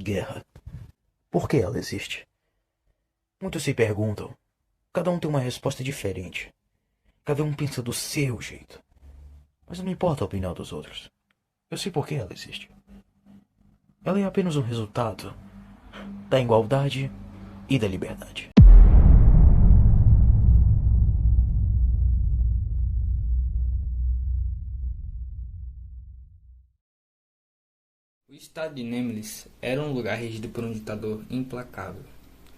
guerra. Por que ela existe? Muitos se perguntam. Cada um tem uma resposta diferente. Cada um pensa do seu jeito. Mas não importa a opinião dos outros. Eu sei por que ela existe. Ela é apenas um resultado da igualdade e da liberdade. O estado de Nemesis era um lugar regido por um ditador implacável,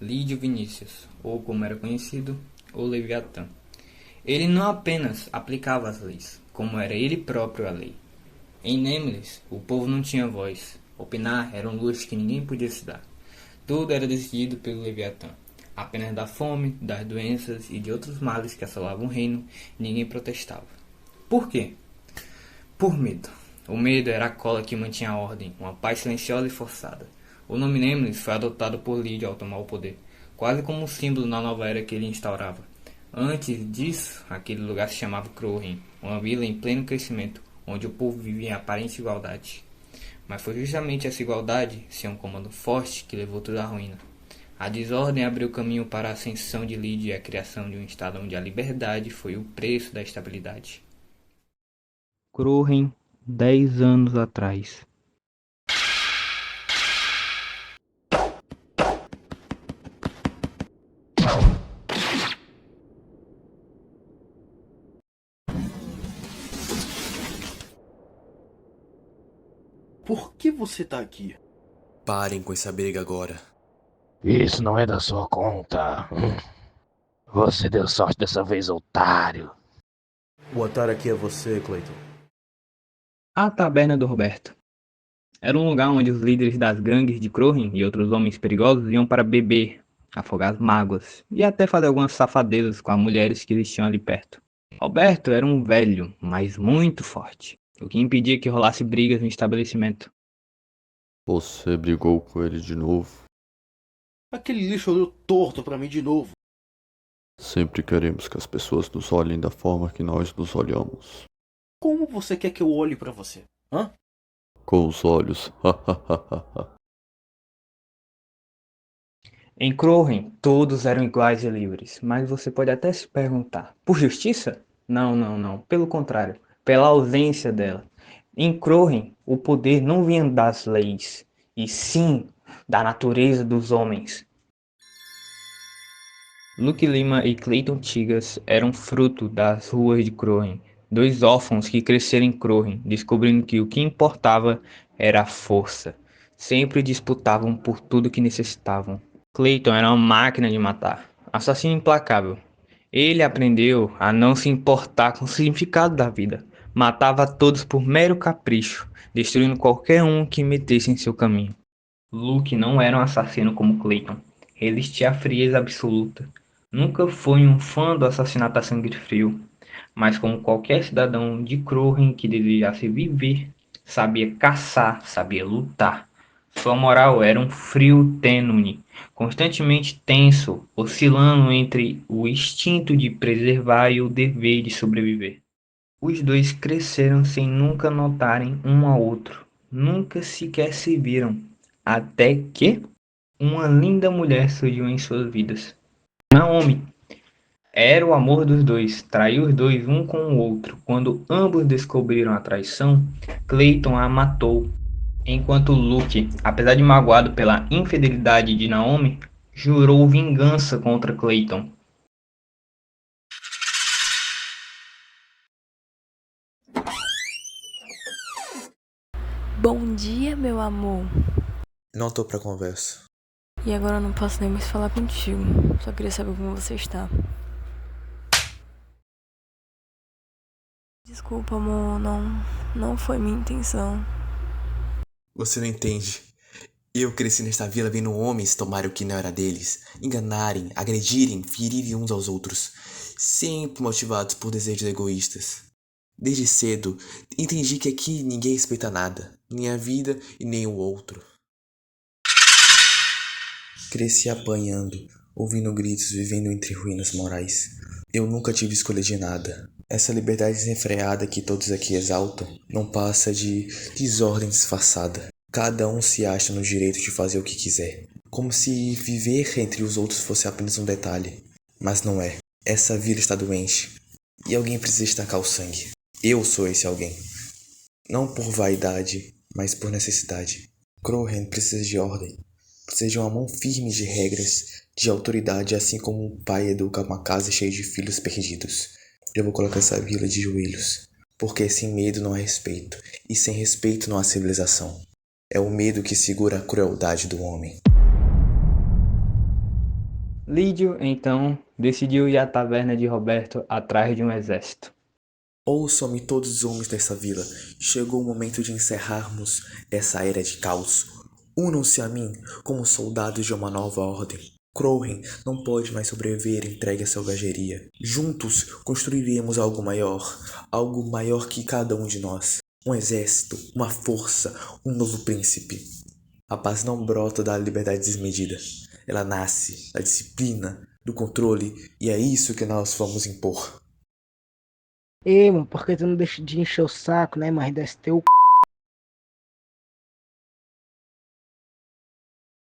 Lídio Vinícius, ou como era conhecido, o Leviatã. Ele não apenas aplicava as leis, como era ele próprio a lei. Em Nemesis, o povo não tinha voz. Opinar era um luxo que ninguém podia se dar. Tudo era decidido pelo Leviatã. Apenas da fome, das doenças e de outros males que assolavam o reino, ninguém protestava. Por quê? Por medo. O medo era a cola que mantinha a ordem, uma paz silenciosa e forçada. O nome Nemesis foi adotado por Lídio ao tomar o poder, quase como um símbolo na nova era que ele instaurava. Antes disso, aquele lugar se chamava Crowhen, uma vila em pleno crescimento, onde o povo vivia em aparente igualdade. Mas foi justamente essa igualdade, sem um comando forte, que levou tudo à ruína. A desordem abriu caminho para a ascensão de Lídio e a criação de um estado onde a liberdade foi o preço da estabilidade. Crowhen, 10 anos atrás. Por que você tá aqui? Parem com essa briga agora. Isso não é da sua conta. Você deu sorte dessa vez, otário. O otário aqui é você, Clayton. A Taberna do Roberto. Era um lugar onde os líderes das gangues de Crowhen e outros homens perigosos iam para beber, afogar as mágoas e até fazer algumas safadezas com as mulheres que eles tinham ali perto. Roberto era um velho, mas muito forte, o que impedia que rolasse brigas no estabelecimento. Você brigou com ele de novo? Aquele lixo olhou torto pra mim de novo. Sempre queremos que as pessoas nos olhem da forma que nós nos olhamos. Como você quer que eu olhe pra você? Hã? Com os olhos. Em Crowhen, todos eram iguais e livres, mas você pode até se perguntar, por justiça? Não, não, não, pelo contrário, pela ausência dela. Em Crowhen, o poder não vinha das leis, e sim da natureza dos homens. Luke Lima e Clayton Tigas eram fruto das ruas de Crowhen, dois órfãos que cresceram em Crowhen, descobrindo que o que importava era a força. Sempre disputavam por tudo que necessitavam. Clayton era uma máquina de matar, assassino implacável. Ele aprendeu a não se importar com o significado da vida. Matava a todos por mero capricho, destruindo qualquer um que metesse em seu caminho. Luke não era um assassino como Clayton. Resistia à frieza absoluta. Nunca foi um fã do assassinato a sangue frio, mas como qualquer cidadão de Crowhen que desejasse viver, sabia caçar, sabia lutar. Sua moral era um frio tênue, constantemente tenso, oscilando entre o instinto de preservar e o dever de sobreviver. Os dois cresceram sem nunca notarem um ao outro, nunca sequer se viram, até que uma linda mulher surgiu em suas vidas. Naomi era o amor dos dois, traiu os dois um com o outro. Quando ambos descobriram a traição, Clayton a matou, enquanto Luke, apesar de magoado pela infidelidade de Naomi, jurou vingança contra Clayton. Bom dia, meu amor. Não tô pra conversa. E agora eu não posso nem mais falar contigo. Só queria saber como você está. Desculpa, amor. Não foi minha intenção. Você não entende. Eu cresci nesta vila vendo homens tomarem o que não era deles, enganarem, agredirem, ferirem uns aos outros, sempre motivados por desejos egoístas. Desde cedo, entendi que aqui ninguém respeita nada, nem a vida e nem o outro. Cresci apanhando, ouvindo gritos, vivendo entre ruínas morais. Eu nunca tive escolha de nada. Essa liberdade desenfreada que todos aqui exaltam não passa de desordem disfarçada. Cada um se acha no direito de fazer o que quiser, como se viver entre os outros fosse apenas um detalhe. Mas não é. Essa vila está doente, e alguém precisa estancar o sangue. Eu sou esse alguém. Não por vaidade, mas por necessidade. Crohen precisa de ordem. Precisa de uma mão firme de regras, de autoridade, assim como um pai educa uma casa cheia de filhos perdidos. Eu vou colocar essa vila de joelhos, porque sem medo não há respeito, e sem respeito não há civilização. É o medo que segura a crueldade do homem. Lídio, então, decidiu ir à taverna de Roberto atrás de um exército. Ouçam-me todos os homens dessa vila. Chegou o momento de encerrarmos essa era de caos. Unam-se a mim como soldados de uma nova ordem. Crohen não pode mais sobreviver entregue à selvageria. Juntos construiremos algo maior que cada um de nós. Um exército, uma força, um novo príncipe. A paz não brota da liberdade desmedida. Ela nasce da disciplina, do controle, e é isso que nós vamos impor. Ei, mano, por que tu não deixa de encher o saco, né, mas desse teu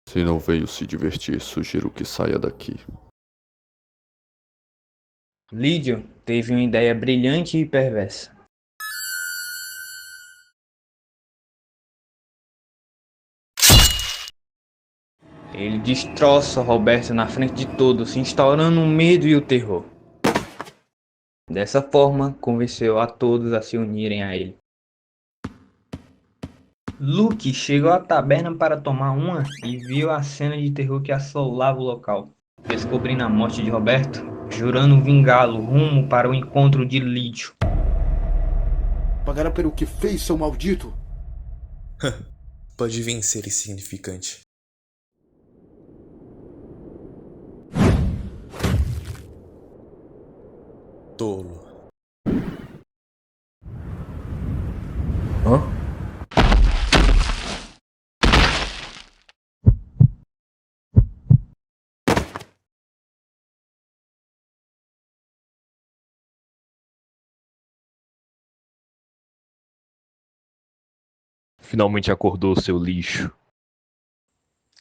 Se não veio se divertir, sugiro que saia daqui. Lídio teve uma ideia brilhante e perversa. Ele destroça Roberto na frente de todos, instaurando o medo e o terror. Dessa forma, convenceu a todos a se unirem a ele. Luke chegou à taberna para tomar uma e viu a cena de terror que assolava o local. Descobrindo a morte de Roberto, jurando vingá-lo rumo para o encontro de Lídio. Pagará pelo que fez, seu maldito! Pode vencer insignificante. Tolo. Hã? Finalmente acordou, seu lixo.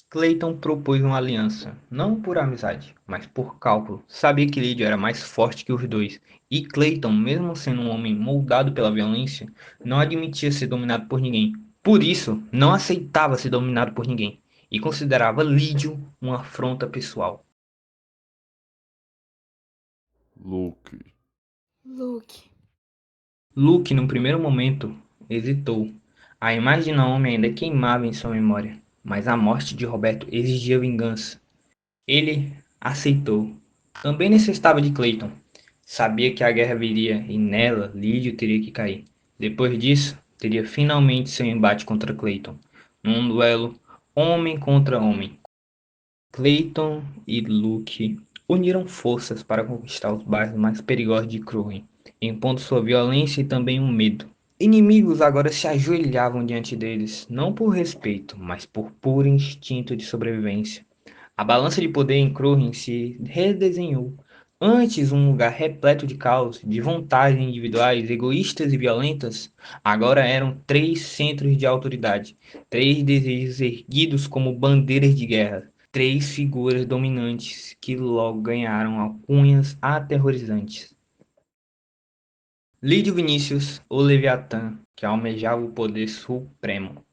Clayton propôs uma aliança, não por amizade, mas por cálculo. Sabia que Lídio era mais forte que os dois, e Clayton, mesmo sendo um homem moldado pela violência, não admitia ser dominado por ninguém. Por isso, não aceitava ser dominado por ninguém, e considerava Lídio uma afronta pessoal. Luke. Luke, no primeiro momento, hesitou. A imagem do homem ainda queimava em sua memória, mas a morte de Roberto exigia vingança. Ele aceitou. Também necessitava de Clayton. Sabia que a guerra viria e nela Lídio teria que cair. Depois disso, teria finalmente seu embate contra Clayton. Num duelo homem contra homem. Clayton e Luke uniram forças para conquistar os bairros mais perigosos de Crohen, impondo sua violência e também um medo. Inimigos agora se ajoelhavam diante deles, não por respeito, mas por puro instinto de sobrevivência. A balança de poder em Crohen se redesenhou. Antes um lugar repleto de caos, de vontades individuais, egoístas e violentas, agora eram três centros de autoridade, três desejos erguidos como bandeiras de guerra, três figuras dominantes que logo ganharam alcunhas aterrorizantes. Lídio Vinícius, o Leviatã, que almejava o poder supremo.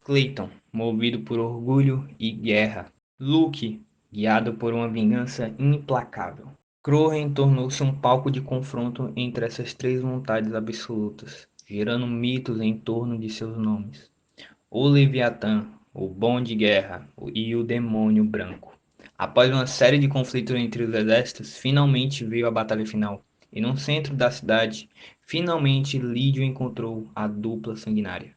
Clayton, movido por orgulho e guerra. Luke, guiado por uma vingança implacável. Crohen tornou-se um palco de confronto entre essas três vontades absolutas, gerando mitos em torno de seus nomes. O Leviatã, o Bom de Guerra e o Demônio Branco. Após uma série de conflitos entre os exércitos, finalmente veio a batalha final. E no centro da cidade, finalmente Lídio encontrou a dupla sanguinária.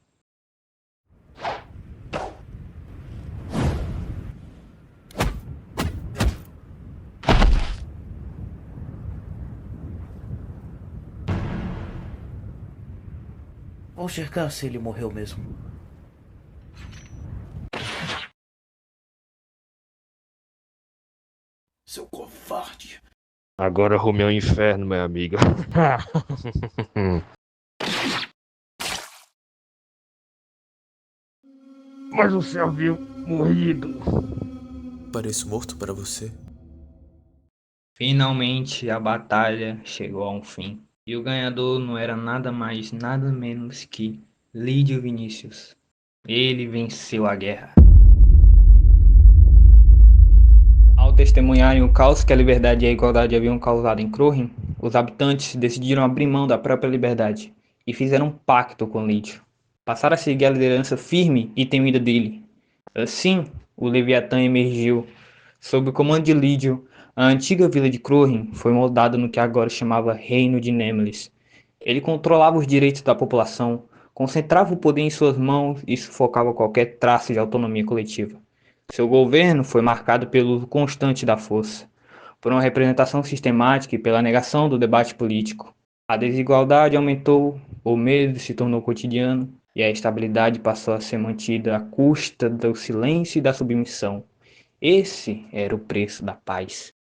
Vou checar se ele morreu mesmo. Seu covarde! Agora rumo ao inferno, meu amigo. mas você havia morrido. Pareço morto para você? Finalmente a batalha chegou a um fim. E o ganhador não era nada mais, nada menos que Lídio Vinícius. Ele venceu a guerra. Ao testemunharem o caos que a liberdade e a igualdade haviam causado em Crohin, os habitantes decidiram abrir mão da própria liberdade e fizeram um pacto com Lídio. Passaram a seguir a liderança firme e temida dele. Assim, o Leviatã emergiu. Sob o comando de Lídio, a antiga vila de Crohin foi moldada no que agora chamava Reino de Nemelis. Ele controlava os direitos da população, concentrava o poder em suas mãos e sufocava qualquer traço de autonomia coletiva. Seu governo foi marcado pelo uso constante da força, por uma representação sistemática e pela negação do debate político. A desigualdade aumentou, o medo se tornou cotidiano e a estabilidade passou a ser mantida à custa do silêncio e da submissão. Esse era o preço da paz.